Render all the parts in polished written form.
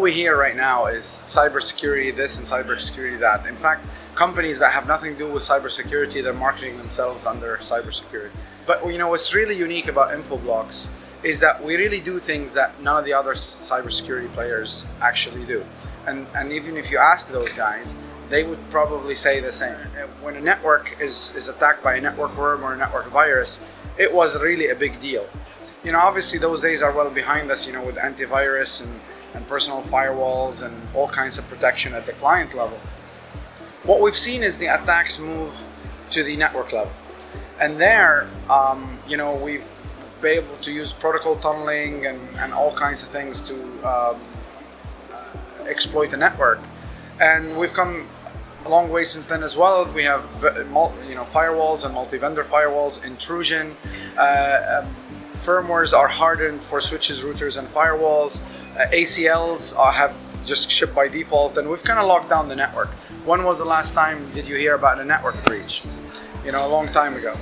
we hear right now is cybersecurity this and cybersecurity that. In fact, companies that have nothing to do with cybersecurity, they're marketing themselves under cybersecurity. But what's really unique about Infoblox is that we really do things that none of the other cybersecurity players actually do. And even if you ask those guys, they would probably say the same. When a network is attacked by a network worm or a network virus, it was really a big deal. Obviously those days are well behind us, with antivirus and personal firewalls and all kinds of protection at the client level. What we've seen is the attacks move to the network level. And there, we've been able to use protocol tunneling and all kinds of things to exploit the network. And we've come a long way since then as well. We have firewalls and multi-vendor firewalls, intrusion. Firmwares are hardened for switches, routers, and firewalls. ACLs have just shipped by default, and we've kind of locked down the network. When was the last time did you hear about a network breach? A long time ago.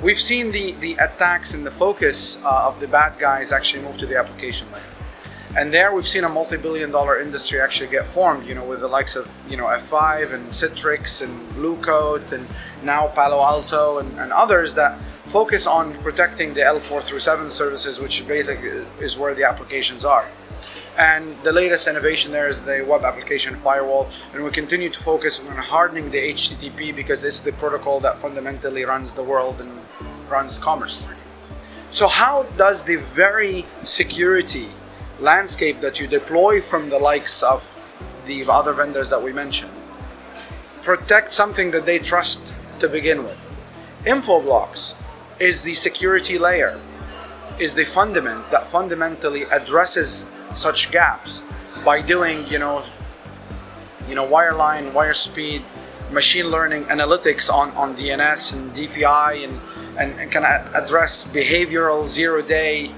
We've seen the attacks and the focus of the bad guys actually move to the application layer. And there we've seen a multi-billion-dollar industry actually get formed, with the likes of, F5 and Citrix and Blue Coat and now Palo Alto and others that focus on protecting the L4 through 7 services, which basically is where the applications are. And the latest innovation there is the web application firewall, and we continue to focus on hardening the HTTP because it's the protocol that fundamentally runs the world and runs commerce. So how does the very security landscape that you deploy from the likes of the other vendors that we mentioned protect something that they trust to begin with? Infoblox is the security layer, is the fundament that fundamentally addresses such gaps by doing wireline, wire speed, machine learning analytics on DNS and DPI and can address behavioral zero-day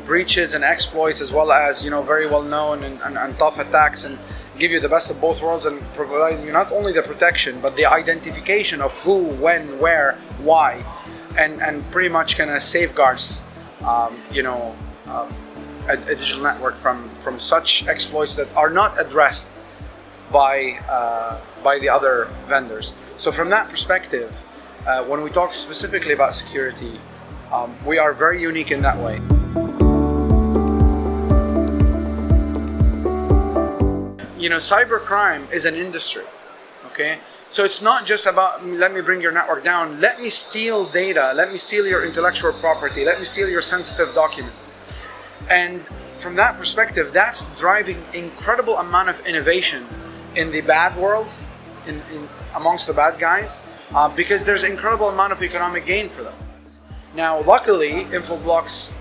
breaches and exploits, as well as very well known and tough attacks, and give you the best of both worlds and provide you not only the protection but the identification of who, when, where, why, and pretty much kind of safeguards a digital network from such exploits that are not addressed by the other vendors. So from that perspective, when we talk specifically about security, we are very unique in that way. Cybercrime is an industry, okay? So it's not just about, let me bring your network down, let me steal data, let me steal your intellectual property, let me steal your sensitive documents. And from that perspective, that's driving incredible amount of innovation in the bad world, in amongst the bad guys, because there's incredible amount of economic gain for them. Now, luckily, Infoblox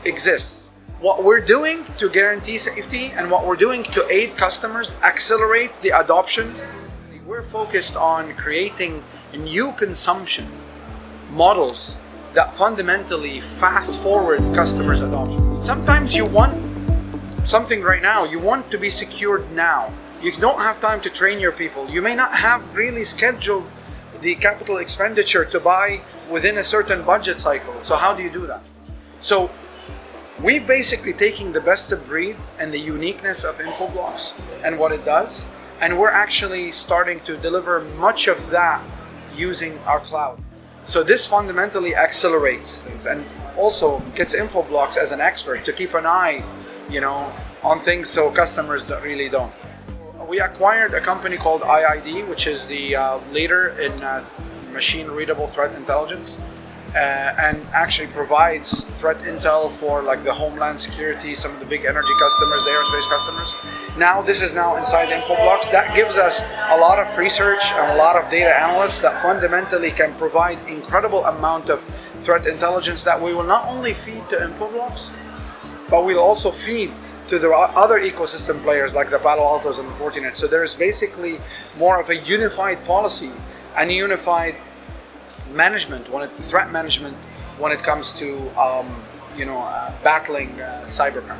exists. What we're doing to guarantee safety and what we're doing to aid customers accelerate the adoption, we're focused on creating new consumption models that fundamentally fast forward customers' adoption. Sometimes you want something right now, you want to be secured now. You don't have time to train your people. You may not have really scheduled the capital expenditure to buy within a certain budget cycle. So how do you do that? So we're basically taking the best of breed and the uniqueness of Infoblox and what it does, and we're actually starting to deliver much of that using our cloud. So this fundamentally accelerates things and also gets Infoblox as an expert to keep an eye, on things so customers really don't. We acquired a company called IID, which is the leader in machine-readable threat intelligence, and actually provides threat intel for like the homeland security, some of the big energy customers, the aerospace customers. Now this is now inside Infoblox. That gives us a lot of research and a lot of data analysts that fundamentally can provide incredible amount of threat intelligence that we will not only feed to Infoblox, but we'll also feed to the other ecosystem players like the Palo Altos and the Fortinet. So there's basically more of a unified policy and unified management, threat management when it comes to battling cybercrime.